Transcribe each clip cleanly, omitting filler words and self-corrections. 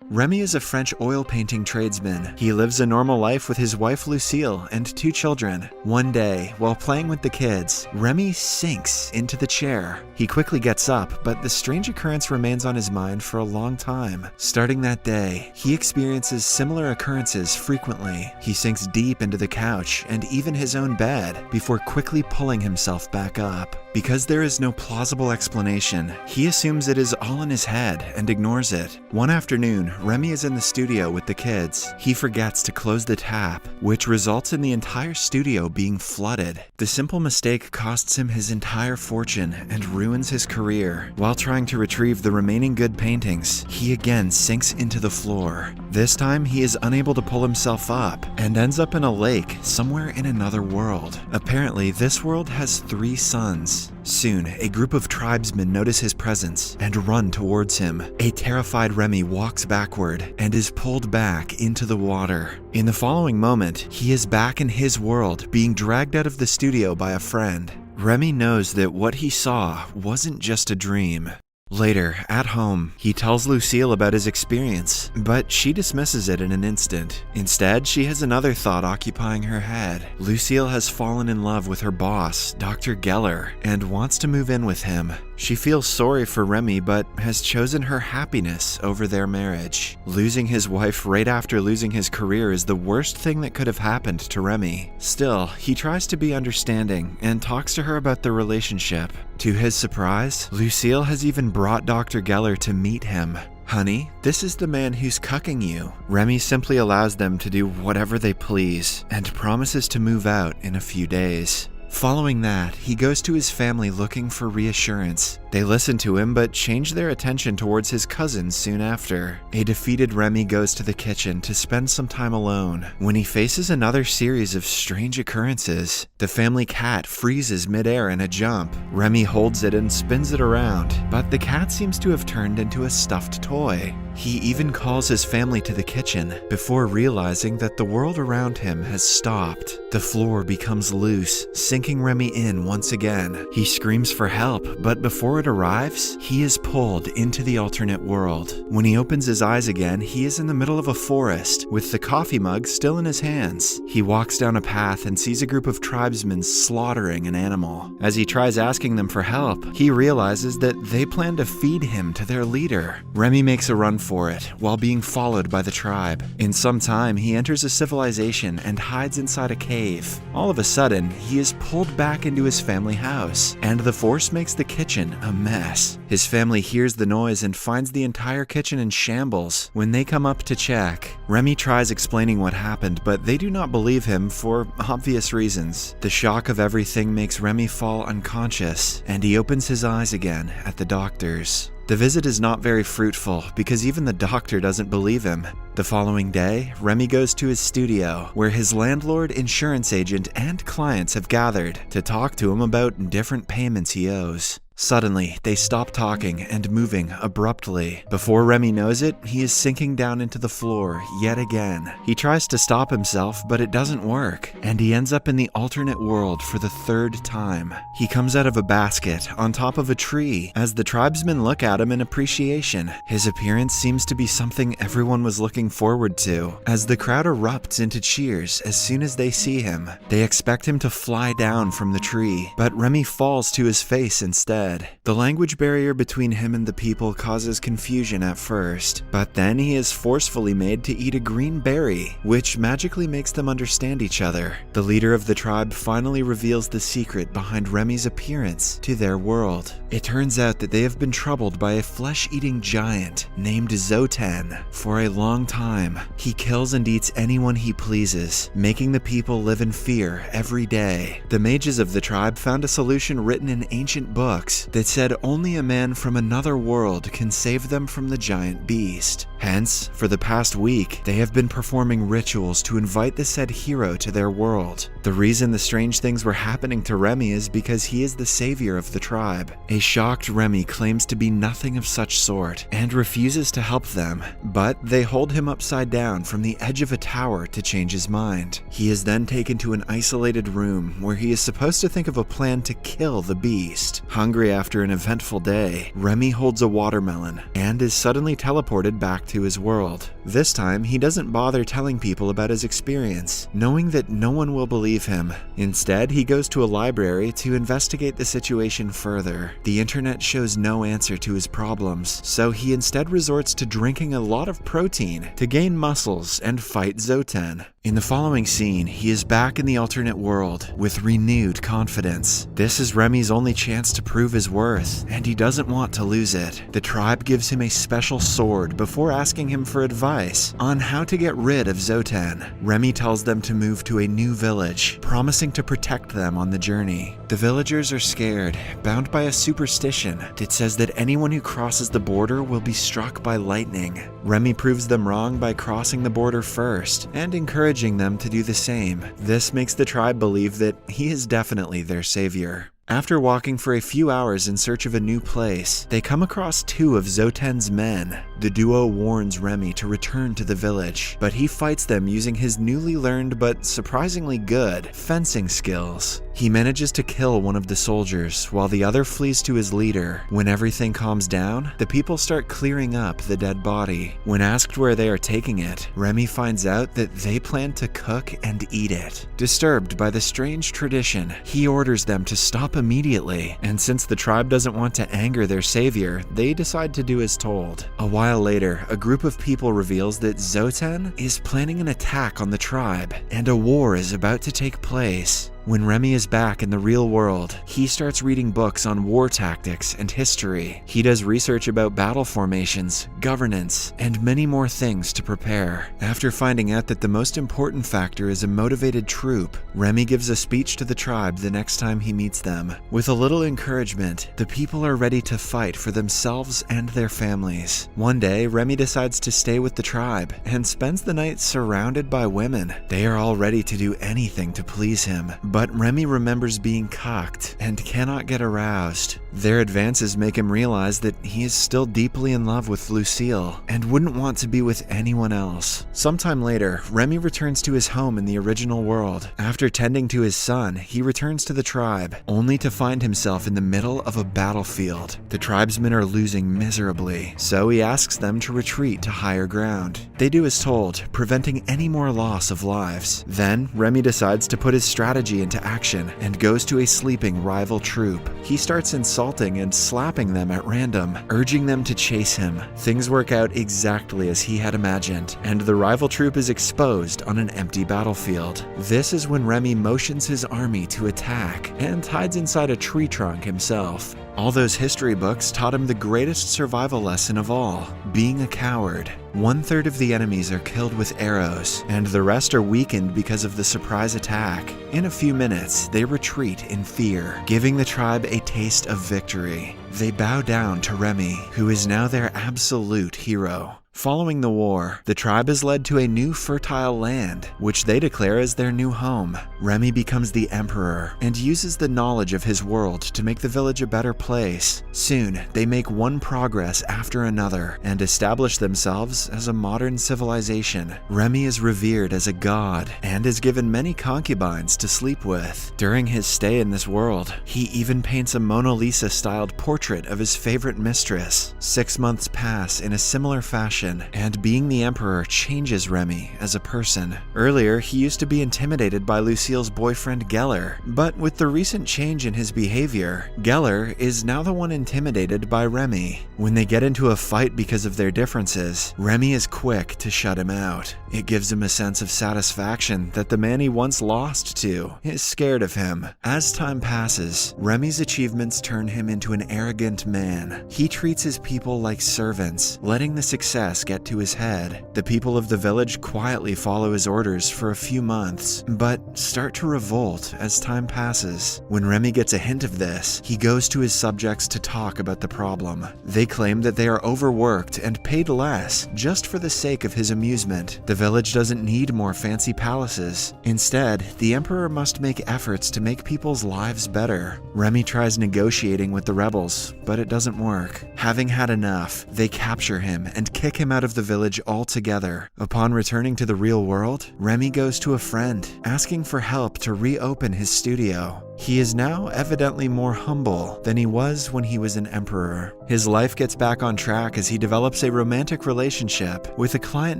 Remy is a French oil painting tradesman. He lives a normal life with his wife Lucille and 2 children. One day, while playing with the kids, Remy sinks into the chair. He quickly gets up, but the strange occurrence remains on his mind for a long time. Starting that day, he experiences similar occurrences frequently. He sinks deep into the couch and even his own bed before quickly pulling himself back up. Because there is no plausible explanation, he assumes it is all in his head and ignores it. One afternoon, Remy is in the studio with the kids. He forgets to close the tap, which results in the entire studio being flooded. The simple mistake costs him his entire fortune and ruins his career. While trying to retrieve the remaining good paintings, he again sinks into the floor. This time, he is unable to pull himself up and ends up in a lake somewhere in another world. Apparently, this world has 3 suns. Soon, a group of tribesmen notice his presence and run towards him. A terrified Remy walks backward and is pulled back into the water. In the following moment, he is back in his world, being dragged out of the studio by a friend. Remy knows that what he saw wasn't just a dream. Later, at home, he tells Lucille about his experience, but she dismisses it in an instant. Instead, she has another thought occupying her head. Lucille has fallen in love with her boss, Dr. Geller, and wants to move in with him. She feels sorry for Remy, but has chosen her happiness over their marriage. Losing his wife right after losing his career is the worst thing that could have happened to Remy. Still, he tries to be understanding and talks to her about their relationship. To his surprise, Lucille has even brought Dr. Geller to meet him. "Honey, this is the man who's cucking you." Remy simply allows them to do whatever they please and promises to move out in a few days. Following that, he goes to his family looking for reassurance. They listen to him but change their attention towards his cousins soon after. A defeated Remy goes to the kitchen to spend some time alone. When he faces another series of strange occurrences, the family cat freezes midair in a jump. Remy holds it and spins it around, but the cat seems to have turned into a stuffed toy. He even calls his family to the kitchen before realizing that the world around him has stopped. The floor becomes loose, sinking Remy in once again. He screams for help, but before it arrives, he is pulled into the alternate world. When he opens his eyes again, he is in the middle of a forest with the coffee mug still in his hands. He walks down a path and sees a group of tribesmen slaughtering an animal. As he tries asking them for help, he realizes that they plan to feed him to their leader. Remy makes a run for it while being followed by the tribe. In some time, he enters a civilization and hides inside a cave. All of a sudden, he is pulled back into his family house, and the force makes the kitchen a mess. His family hears the noise and finds the entire kitchen in shambles. When they come up to check, Remy tries explaining what happened, but they do not believe him for obvious reasons. The shock of everything makes Remy fall unconscious, and he opens his eyes again at the doctors. The visit is not very fruitful because even the doctor doesn't believe him. The following day, Remy goes to his studio, where his landlord, insurance agent, and clients have gathered to talk to him about different payments he owes. Suddenly, they stop talking and moving abruptly. Before Remy knows it, he is sinking down into the floor yet again. He tries to stop himself, but it doesn't work, and he ends up in the alternate world for the 3rd time. He comes out of a basket on top of a tree as the tribesmen look at him in appreciation. His appearance seems to be something everyone was looking forward to, as the crowd erupts into cheers as soon as they see him. They expect him to fly down from the tree, but Remy falls to his face instead. The language barrier between him and the people causes confusion at first, but then he is forcefully made to eat a green berry, which magically makes them understand each other. The leader of the tribe finally reveals the secret behind Remy's appearance to their world. It turns out that they have been troubled by a flesh-eating giant named Zotan for a long time. He kills and eats anyone he pleases, making the people live in fear every day. The mages of the tribe found a solution written in ancient books that said only a man from another world can save them from the giant beast. Hence, for the past week, they have been performing rituals to invite the said hero to their world. The reason the strange things were happening to Remy is because he is the savior of the tribe. A shocked Remy claims to be nothing of such sort and refuses to help them, but they hold him upside down from the edge of a tower to change his mind. He is then taken to an isolated room where he is supposed to think of a plan to kill the beast. Hungry after an eventful day, Remy holds a watermelon and is suddenly teleported back to to his world. This time, he doesn't bother telling people about his experience, knowing that no one will believe him. Instead, he goes to a library to investigate the situation further. The internet shows no answer to his problems, so he instead resorts to drinking a lot of protein to gain muscles and fight Zoten. In the following scene, he is back in the alternate world with renewed confidence. This is Remy's only chance to prove his worth, and he doesn't want to lose it. The tribe gives him a special sword before asking him for advice on how to get rid of Zoten. Remy tells them to move to a new village, promising to protect them on the journey. The villagers are scared, bound by a superstition that says that anyone who crosses the border will be struck by lightning. Remy proves them wrong by crossing the border first and encourages them to do the same. This makes the tribe believe that he is definitely their savior. After walking for a few hours in search of a new place, they come across two of Zoten's men. The duo warns Remy to return to the village, but he fights them using his newly learned but surprisingly good fencing skills. He manages to kill one of the soldiers while the other flees to his leader. When everything calms down, the people start clearing up the dead body. When asked where they are taking it, Remy finds out that they plan to cook and eat it. Disturbed by the strange tradition, he orders them to stop immediately, and since the tribe doesn't want to anger their savior, they decide to do as told. A while later, a group of people reveals that Zoten is planning an attack on the tribe, and a war is about to take place. When Remy is back in the real world, he starts reading books on war tactics and history. He does research about battle formations, governance, and many more things to prepare. After finding out that the most important factor is a motivated troop, Remy gives a speech to the tribe the next time he meets them. With a little encouragement, the people are ready to fight for themselves and their families. One day, Remy decides to stay with the tribe and spends the night surrounded by women. They are all ready to do anything to please him. But Remy remembers being cocked and cannot get aroused. Their advances make him realize that he is still deeply in love with Lucille and wouldn't want to be with anyone else. Sometime later, Remy returns to his home in the original world. After tending to his son, he returns to the tribe, only to find himself in the middle of a battlefield. The tribesmen are losing miserably, so he asks them to retreat to higher ground. They do as told, preventing any more loss of lives. Then, Remy decides to put his strategy into action and goes to a sleeping rival troop. He starts insulting and slapping them at random, urging them to chase him. Things work out exactly as he had imagined, and the rival troop is exposed on an empty battlefield. This is when Remy motions his army to attack and hides inside a tree trunk himself. All those history books taught him the greatest survival lesson of all, being a coward. 1/3 of the enemies are killed with arrows, and the rest are weakened because of the surprise attack. In a few minutes, they retreat in fear, giving the tribe a taste of victory. They bow down to Remy, who is now their absolute hero. Following the war, the tribe is led to a new fertile land, which they declare as their new home. Remy becomes the emperor and uses the knowledge of his world to make the village a better place. Soon, they make one progress after another and establish themselves as a modern civilization. Remy is revered as a god and is given many concubines to sleep with. During his stay in this world, he even paints a Mona Lisa-styled portrait of his favorite mistress. 6 months pass in a similar fashion, and being the emperor changes Remy as a person. Earlier, he used to be intimidated by Lucille's boyfriend Geller, but with the recent change in his behavior, Geller is now the one intimidated by Remy. When they get into a fight because of their differences, Remy is quick to shut him out. It gives him a sense of satisfaction that the man he once lost to is scared of him. As time passes, Remy's achievements turn him into an arrogant man. He treats his people like servants, letting the success get to his head. The people of the village quietly follow his orders for a few months, but start to revolt as time passes. When Remy gets a hint of this, he goes to his subjects to talk about the problem. They claim that they are overworked and paid less just for the sake of his amusement. The village doesn't need more fancy palaces. Instead, the emperor must make efforts to make people's lives better. Remy tries negotiating with the rebels, but it doesn't work. Having had enough, they capture him and kick him him out of the village altogether. Upon returning to the real world, Remy goes to a friend, asking for help to reopen his studio. He is now evidently more humble than he was when he was an emperor. His life gets back on track as he develops a romantic relationship with a client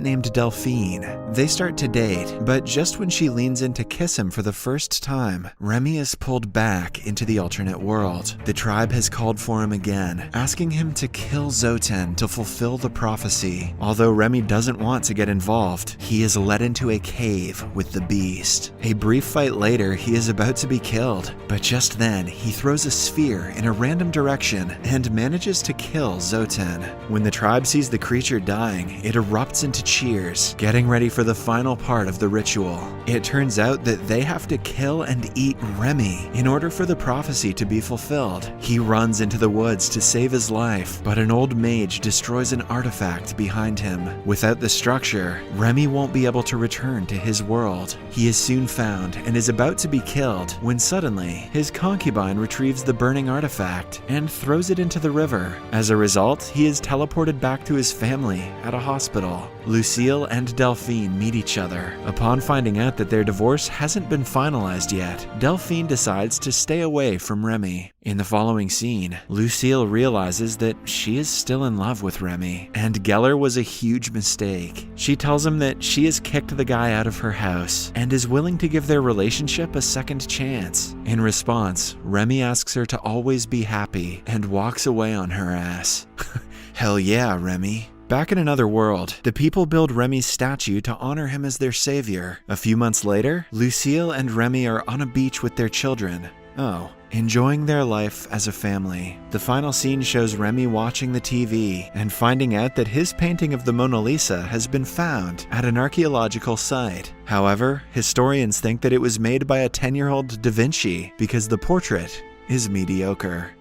named Delphine. They start to date, but just when she leans in to kiss him for the first time, Remy is pulled back into the alternate world. The tribe has called for him again, asking him to kill Zoten to fulfill the prophecy. Although Remy doesn't want to get involved, he is led into a cave with the beast. A brief fight later, he is about to be killed, but just then, he throws a sphere in a random direction and manages to kill Zoten. When the tribe sees the creature dying, it erupts into cheers, getting ready for the final part of the ritual. It turns out that they have to kill and eat Remy in order for the prophecy to be fulfilled. He runs into the woods to save his life, but an old mage destroys an artifact behind him. Without the structure, Remy won't be able to return to his world. He is soon found and is about to be killed when suddenly his concubine retrieves the burning artifact and throws it into the river. As a result, he is teleported back to his family at a hospital. Lucille and Delphine meet each other. Upon finding out that their divorce hasn't been finalized yet, Delphine decides to stay away from Remy. In the following scene, Lucille realizes that she is still in love with Remy, and Geller was a huge mistake. She tells him that she has kicked the guy out of her house and is willing to give their relationship a second chance. In response, Remy asks her to always be happy and walks away on her ass. Hell yeah, Remy. Back in another world, the people build Remy's statue to honor him as their savior. A few months later, Lucille and Remy are on a beach with their children. Enjoying their life as a family. The final scene shows Remy watching the TV and finding out that his painting of the Mona Lisa has been found at an archaeological site. However, historians think that it was made by a 10-year-old Da Vinci because the portrait is mediocre.